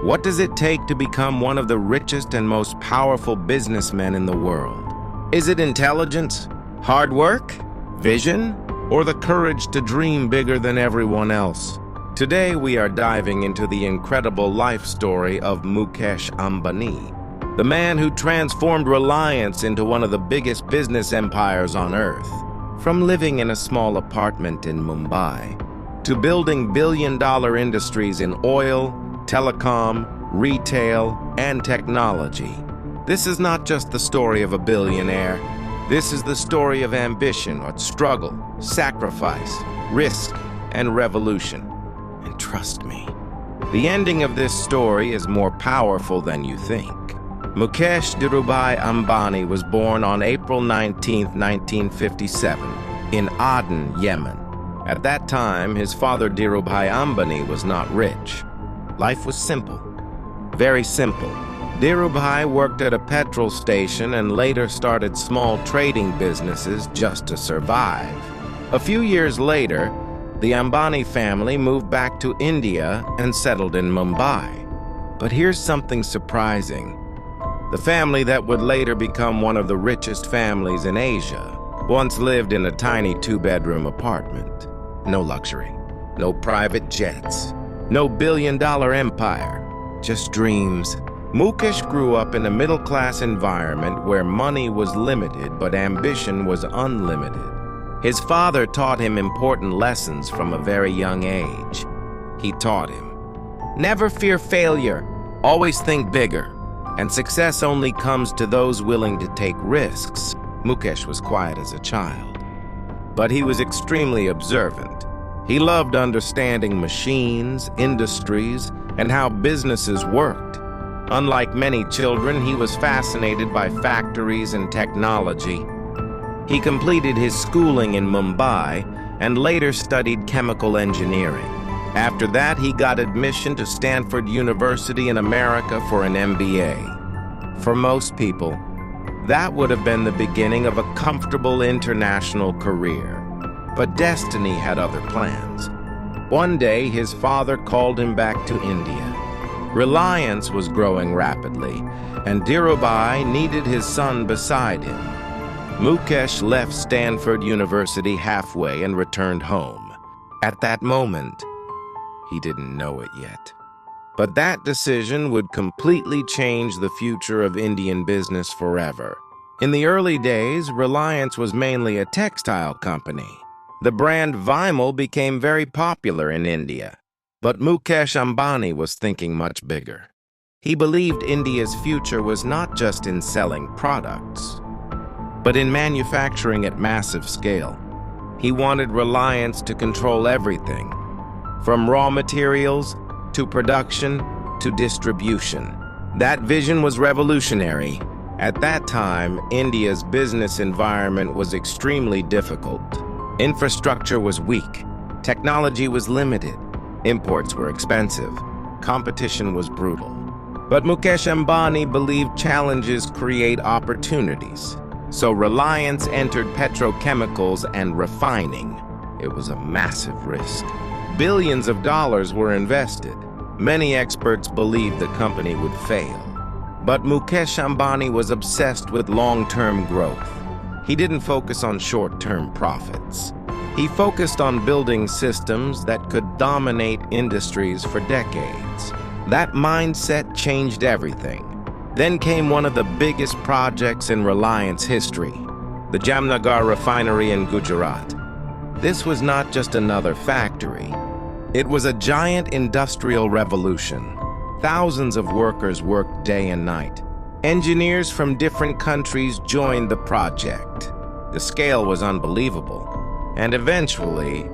What does it take to become one of the richest and most powerful businessmen in the world? Is it intelligence, hard work, vision, or the courage to dream bigger than everyone else? Today we are diving into the incredible life story of Mukesh Ambani, the man who transformed Reliance into one of the biggest business empires on earth. From living in a small apartment in Mumbai to building billion-dollar industries in oil, telecom, retail, and technology. This is not just the story of a billionaire. This is the story of ambition, or struggle, sacrifice, risk, and revolution. And trust me, the ending of this story is more powerful than you think. Mukesh Ambani was born on April 19, 1957, in Aden, Yemen. At that time, his father Dhirubhai Ambani was not rich. Life was simple, very simple. Dhirubhai worked at a petrol station and later started small trading businesses just to survive. A few years later, the Ambani family moved back to India and settled in Mumbai. But here's something surprising. The family that would later become one of the richest families in Asia once lived in a tiny two-bedroom apartment. No luxury, no private jets, no billion-dollar empire, just dreams. Mukesh grew up in a middle-class environment where money was limited but ambition was unlimited. His father taught him important lessons from a very young age. He taught him, never fear failure, always think bigger, and success only comes to those willing to take risks. Mukesh was quiet as a child, but he was extremely observant. He loved understanding machines, industries, and how businesses worked. Unlike many children, he was fascinated by factories and technology. He completed his schooling in Mumbai and later studied chemical engineering. After that, he got admission to Stanford University in America for an MBA. For most people, that would have been the beginning of a comfortable international career. But destiny had other plans. One day, his father called him back to India. Reliance was growing rapidly, and Dhirubhai needed his son beside him. Mukesh left Stanford University halfway and returned home. At that moment, he didn't know it yet. But that decision would completely change the future of Indian business forever. In the early days, Reliance was mainly a textile company. The brand Vimal became very popular in India. But Mukesh Ambani was thinking much bigger. He believed India's future was not just in selling products, but in manufacturing at massive scale. He wanted Reliance to control everything, from raw materials to production to distribution. That vision was revolutionary. At that time, India's business environment was extremely difficult. Infrastructure was weak, technology was limited, imports were expensive, competition was brutal. But Mukesh Ambani believed challenges create opportunities. So Reliance entered petrochemicals and refining. It was a massive risk. Billions of dollars were invested. Many experts believed the company would fail. But Mukesh Ambani was obsessed with long-term growth. He didn't focus on short-term profits. He focused on building systems that could dominate industries for decades. That mindset changed everything. Then came one of the biggest projects in Reliance history, the Jamnagar Refinery in Gujarat. This was not just another factory. It was a giant industrial revolution. Thousands of workers worked day and night. Engineers from different countries joined the project. The scale was unbelievable. And eventually,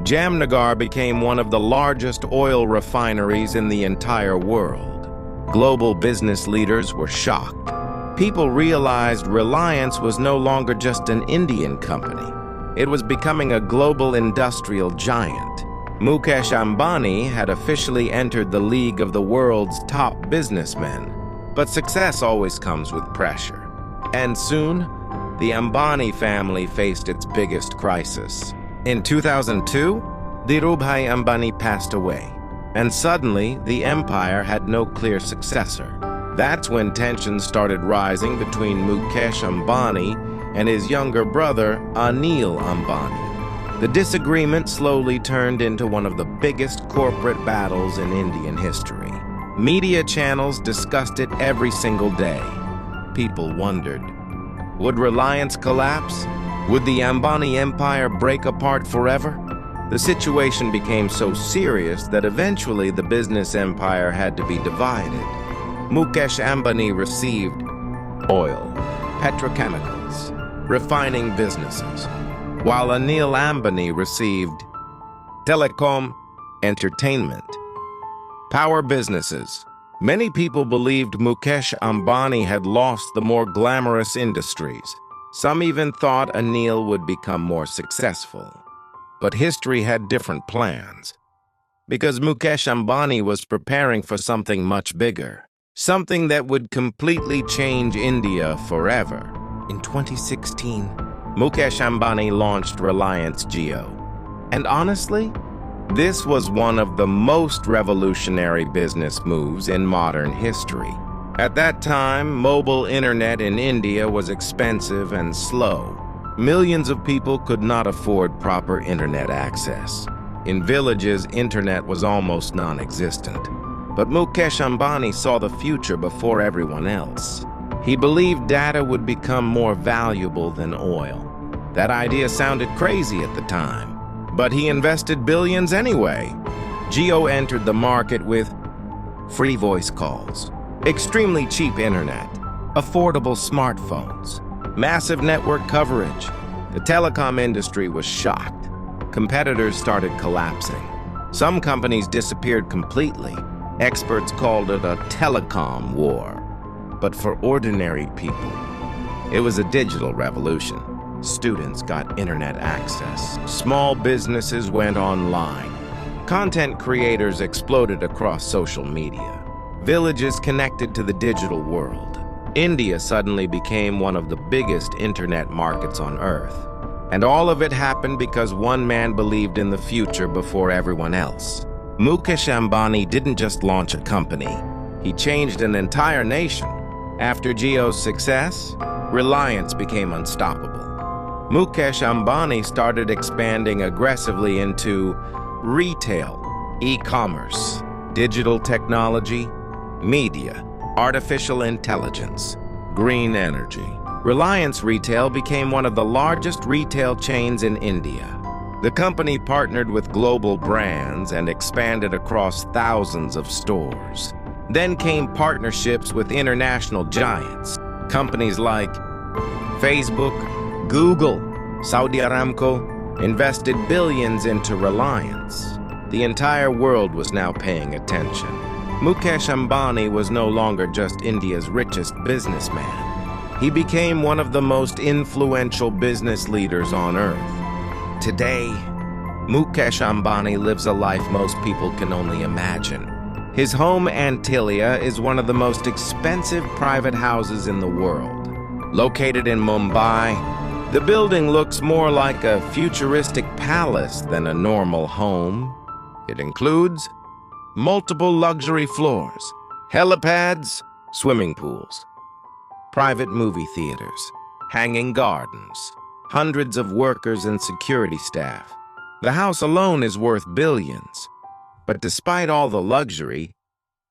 Jamnagar became one of the largest oil refineries in the entire world. Global business leaders were shocked. People realized Reliance was no longer just an Indian company. It was becoming a global industrial giant. Mukesh Ambani had officially entered the league of the world's top businessmen. But success always comes with pressure. And soon, the Ambani family faced its biggest crisis. In 2002, Dhirubhai Ambani passed away. And suddenly, the empire had no clear successor. That's when tensions started rising between Mukesh Ambani and his younger brother, Anil Ambani. The disagreement slowly turned into one of the biggest corporate battles in Indian history. Media channels discussed it every single day. People wondered, would Reliance collapse? Would the Ambani empire break apart forever? The situation became so serious that eventually the business empire had to be divided. Mukesh Ambani received oil, petrochemicals, refining businesses, while Anil Ambani received telecom, entertainment, power businesses. Many people believed Mukesh Ambani had lost the more glamorous industries. Some even thought Anil would become more successful. But history had different plans, because Mukesh Ambani was preparing for something much bigger, something that would completely change India forever. In 2016, Mukesh Ambani launched Reliance Jio. And honestly, this was one of the most revolutionary business moves in modern history. At that time, mobile internet in India was expensive and slow. Millions of people could not afford proper internet access. In villages, internet was almost non-existent. But Mukesh Ambani saw the future before everyone else. He believed data would become more valuable than oil. That idea sounded crazy at the time, but he invested billions anyway. Jio entered the market with free voice calls, extremely cheap internet, affordable smartphones, massive network coverage. The telecom industry was shocked. Competitors started collapsing. Some companies disappeared completely. Experts called it a telecom war. But for ordinary people, it was a digital revolution. Students got internet access. Small businesses went online. Content creators exploded across social media. Villages connected to the digital world. India suddenly became one of the biggest internet markets on Earth. And all of it happened because one man believed in the future before everyone else. Mukesh Ambani didn't just launch a company. He changed an entire nation. After Jio's success, Reliance became unstoppable. Mukesh Ambani started expanding aggressively into retail, e-commerce, digital technology, media, artificial intelligence, green energy. Reliance Retail became one of the largest retail chains in India. The company partnered with global brands and expanded across thousands of stores. Then came partnerships with international giants. Companies like Facebook, Google, Saudi Aramco invested billions into Reliance. The entire world was now paying attention. Mukesh Ambani was no longer just India's richest businessman. He became one of the most influential business leaders on Earth. Today, Mukesh Ambani lives a life most people can only imagine. His home, Antilia, is one of the most expensive private houses in the world. Located in Mumbai, the building looks more like a futuristic palace than a normal home. It includes multiple luxury floors, helipads, swimming pools, private movie theaters, hanging gardens, hundreds of workers and security staff. The house alone is worth billions. But despite all the luxury,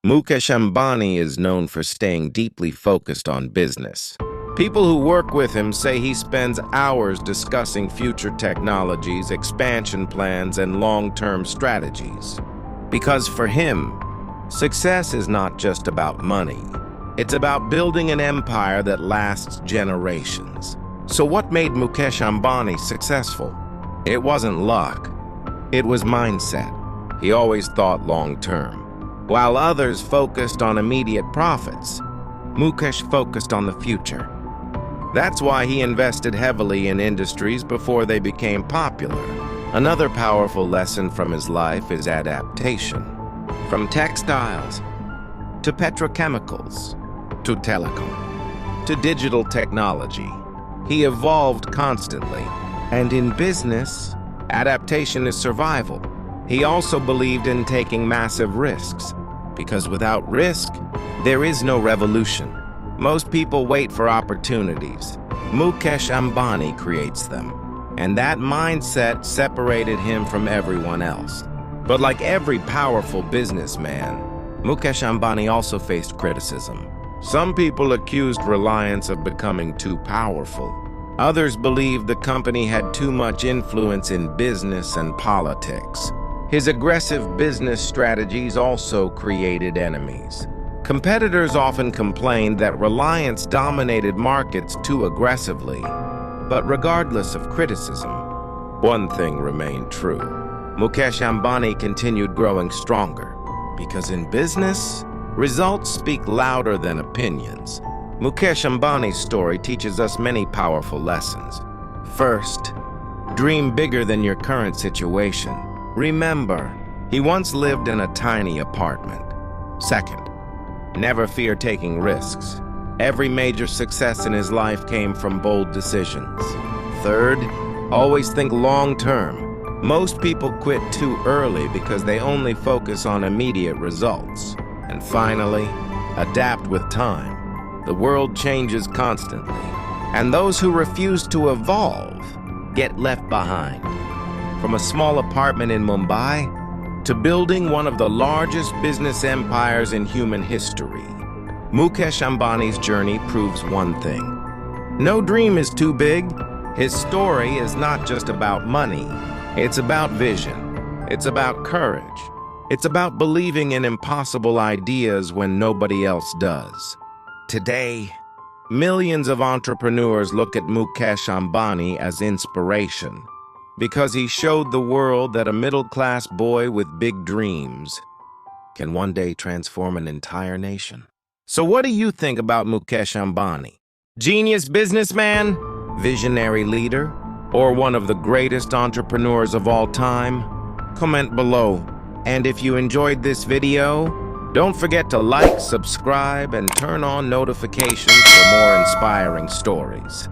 Mukesh Ambani is known for staying deeply focused on business. People who work with him say he spends hours discussing future technologies, expansion plans, and long-term strategies. Because for him, success is not just about money. It's about building an empire that lasts generations. So what made Mukesh Ambani successful? It wasn't luck. It was mindset. He always thought long-term. While others focused on immediate profits, Mukesh focused on the future. That's why he invested heavily in industries before they became popular. Another powerful lesson from his life is adaptation. From textiles, to petrochemicals, to telecom, to digital technology, he evolved constantly. And in business, adaptation is survival. He also believed in taking massive risks, because without risk, there is no revolution. Most people wait for opportunities. Mukesh Ambani creates them, and that mindset separated him from everyone else. But like every powerful businessman, Mukesh Ambani also faced criticism. Some people accused Reliance of becoming too powerful. Others believed the company had too much influence in business and politics. His aggressive business strategies also created enemies. Competitors often complained that Reliance dominated markets too aggressively. But regardless of criticism, one thing remained true. Mukesh Ambani continued growing stronger, because in business, results speak louder than opinions. Mukesh Ambani's story teaches us many powerful lessons. First, dream bigger than your current situation. Remember, he once lived in a tiny apartment. Second, never fear taking risks. Every major success in his life came from bold decisions. Third, always think long-term. Most people quit too early because they only focus on immediate results. And finally, adapt with time. The world changes constantly, and those who refuse to evolve get left behind. From a small apartment in Mumbai to building one of the largest business empires in human history, Mukesh Ambani's journey proves one thing. No dream is too big. His story is not just about money. It's about vision. It's about courage. It's about believing in impossible ideas when nobody else does. Today, millions of entrepreneurs look at Mukesh Ambani as inspiration, because he showed the world that a middle-class boy with big dreams can one day transform an entire nation. So what do you think about Mukesh Ambani? Genius businessman, visionary leader, or one of the greatest entrepreneurs of all time? Comment below. And if you enjoyed this video, don't forget to like, subscribe, and turn on notifications for more inspiring stories.